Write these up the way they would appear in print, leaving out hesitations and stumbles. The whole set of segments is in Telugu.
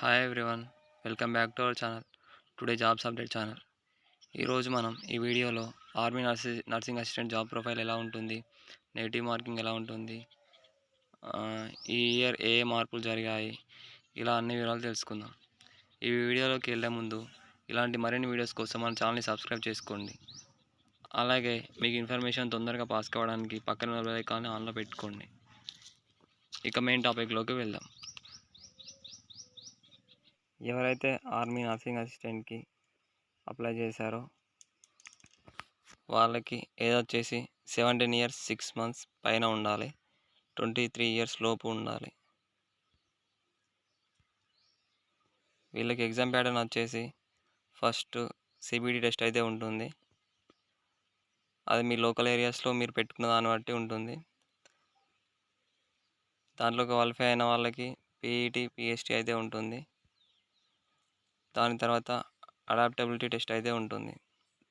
Hi everyone, welcome back to our channel. Today jobs update channel. ఈరోజు మనం ఈ వీడియోలో army nursing assistant job profile ఎలా ఉంటుంది, నెగిటివ్ మార్కింగ్ ఎలా ఉంటుంది, ఈ ఇయర్ ఏ మార్పులు జరిగాయి, ఇలా అన్ని వివరాలు తెలుసుకుందాం. ఈ వీడియోలోకి వెళ్ళే ముందు ఇలాంటి మరిన్ని వీడియోస్ కోసం మన ఛానల్ని సబ్స్క్రైబ్ చేసుకోండి. అలాగే మీకు ఇన్ఫర్మేషన్ తొందరగా పాస్ కావడానికి పక్కన బెల్ ఐకాన్ని ఆన్లో పెట్టుకోండి. ఇక మెయిన్ టాపిక్లోకి వెళ్దాం. ఎవరైతే ఆర్మీ నర్సింగ్ అసిస్టెంట్కి అప్లై చేశారో వాళ్ళకి ఏజ్ వచ్చేసి 17 ఇయర్స్ 6 months పైన ఉండాలి, 23 years లోపు ఉండాలి. వీళ్ళకి ఎగ్జామ్ ప్యాటర్న్ వచ్చేసి ఫస్ట్ సిబిడి టెస్ట్ అయితే ఉంటుంది. అది మీ లోకల్ ఏరియాస్లో మీరు పెట్టుకున్న దాన్ని బట్టి ఉంటుంది. దాంట్లో క్వాలిఫై అయిన వాళ్ళకి పీఈటీ పిఎస్టీ అయితే ఉంటుంది. దాని తర్వాత అడాప్టబిలిటీ టెస్ట్ అయితే ఉంటుంది.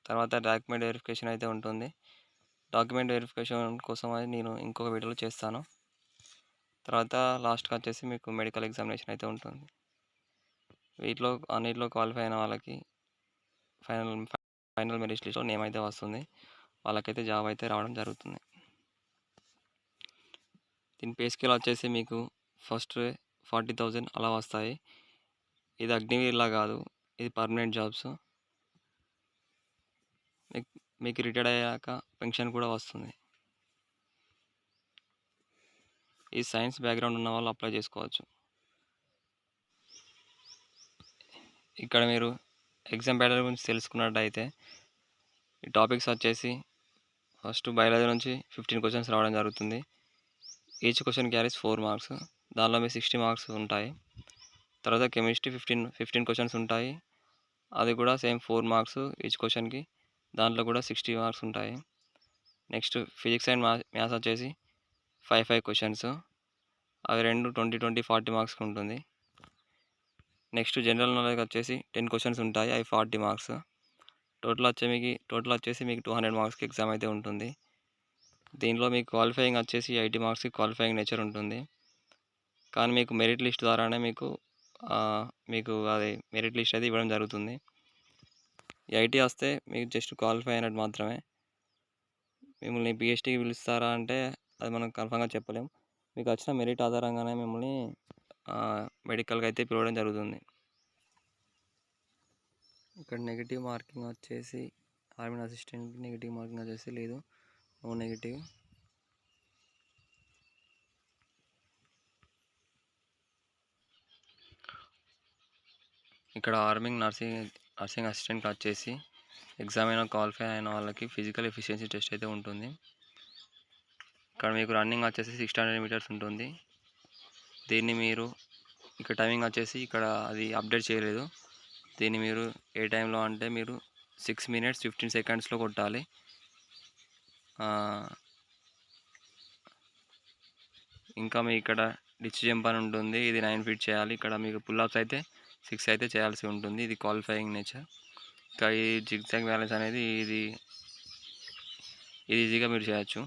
తర్వాత డాక్యుమెంట్ వెరిఫికేషన్ అయితే ఉంటుంది. డాక్యుమెంట్ వెరిఫికేషన్ కోసం అది నేను ఇంకొక వీడియోలో చేస్తాను. తర్వాత లాస్ట్కి వచ్చేసి మీకు మెడికల్ ఎగ్జామినేషన్ అయితే ఉంటుంది. వీటిలో అన్నిటిలో క్వాలిఫై అయిన వాళ్ళకి ఫైనల్ మెరిట్ లిస్ట్లో నేమ్ అయితే వస్తుంది. వాళ్ళకైతే జాబ్ అయితే రావడం జరుగుతుంది. దీని పే స్కేల్ వచ్చేసి మీకు ఫస్ట్ 40,000 అలా వస్తాయి. ఇది అగ్నివీర్లా కాదు, ఇది పర్మనెంట్ జాబ్స్. మీకు రిటైర్డ్ అయ్యాక పెన్షన్ కూడా వస్తుంది. ఈ సైన్స్ బ్యాక్గ్రౌండ్ ఉన్న వాళ్ళు అప్లై చేసుకోవచ్చు. ఇక్కడ మీరు ఎగ్జామ్ ప్యాటర్న్ గురించి తెలుసుకున్నట్టయితే ఈ టాపిక్స్ వచ్చేసి ఫస్ట్ బయాలజీ నుంచి 15 క్వశ్చన్స్ రావడం జరుగుతుంది. Each question carries 4 marks. దానిలో మీ 60 marks ఉంటాయి. తర్వాత కెమిస్ట్రీ 15 క్వశ్చన్స్ ఉంటాయి. అది కూడా సేమ్ 4 marks ఈచ్ క్వశ్చన్కి. దాంట్లో కూడా 60 marks ఉంటాయి. నెక్స్ట్ ఫిజిక్స్ అండ్ మ్యాథ్స్ వచ్చేసి 5 క్వశ్చన్స్. అవి రెండు 20, 40 marks ఉంటుంది. నెక్స్ట్ జనరల్ నాలెడ్జ్ వచ్చేసి 10 క్వశ్చన్స్ ఉంటాయి, అవి 40 marks. టోటల్ వచ్చేసి మీకు 200 marksకి ఎగ్జామ్ అయితే ఉంటుంది. దీనిలో మీకు క్వాలిఫైయింగ్ వచ్చేసి 80 marksకి క్వాలిఫైయింగ్ నేచర్ ఉంటుంది. కానీ మీకు మెరిట్ లిస్ట్ ద్వారానే మీకు అది మెరిట్ లిస్ట్ అయితే ఇవ్వడం జరుగుతుంది. 80 వస్తే మీకు జస్ట్ క్వాలిఫై అయినట్టు మాత్రమే. మిమ్మల్ని పిహెచ్డీకి పిలుస్తారా అంటే అది మనం కన్ఫర్మ్గా చెప్పలేం. మీకు వచ్చిన మెరిట్ ఆధారంగానే మిమ్మల్ని మెడికల్కి అయితే పిలవడం జరుగుతుంది. ఇక్కడ నెగిటివ్ మార్కింగ్ వచ్చేసి ఆర్మీ అసిస్టెంట్కి నెగిటివ్ మార్కింగ్ వచ్చేసి లేదు, నో నెగిటివ్. ఇక్కడ ఆర్మీ నర్సింగ్ అసిస్టెంట్కి వచ్చేసి ఎగ్జామ్ అయినా క్వాలిఫై అయిన వాళ్ళకి ఫిజికల్ ఎఫిషియన్సీ టెస్ట్ అయితే ఉంటుంది. ఇక్కడ మీకు రన్నింగ్ వచ్చేసి 600 meters ఉంటుంది. దీన్ని మీరు ఇక్కడ టైమింగ్ వచ్చేసి ఇక్కడ అది అప్డేట్ చేయలేదు. దీన్ని మీరు ఏ టైంలో అంటే మీరు 6 minutes 15 secondsలో కొట్టాలి. ఇంకా మీ ఇక్కడ డిచ్ జంప్ అని ఉంటుంది, ఇది 9 feet చేయాలి. ఇక్కడ మీకు పుల్అప్స్ అయితే 6 అయితే చేయాల్సి ఉంటుంది. ఇది క్వాలిఫైయింగ్ నేచర్. ఇంకా ఈ జిగ్జాగ్ బ్యాలెన్స్ అనేది ఇది ఈజీగా మీరు చేయొచ్చు.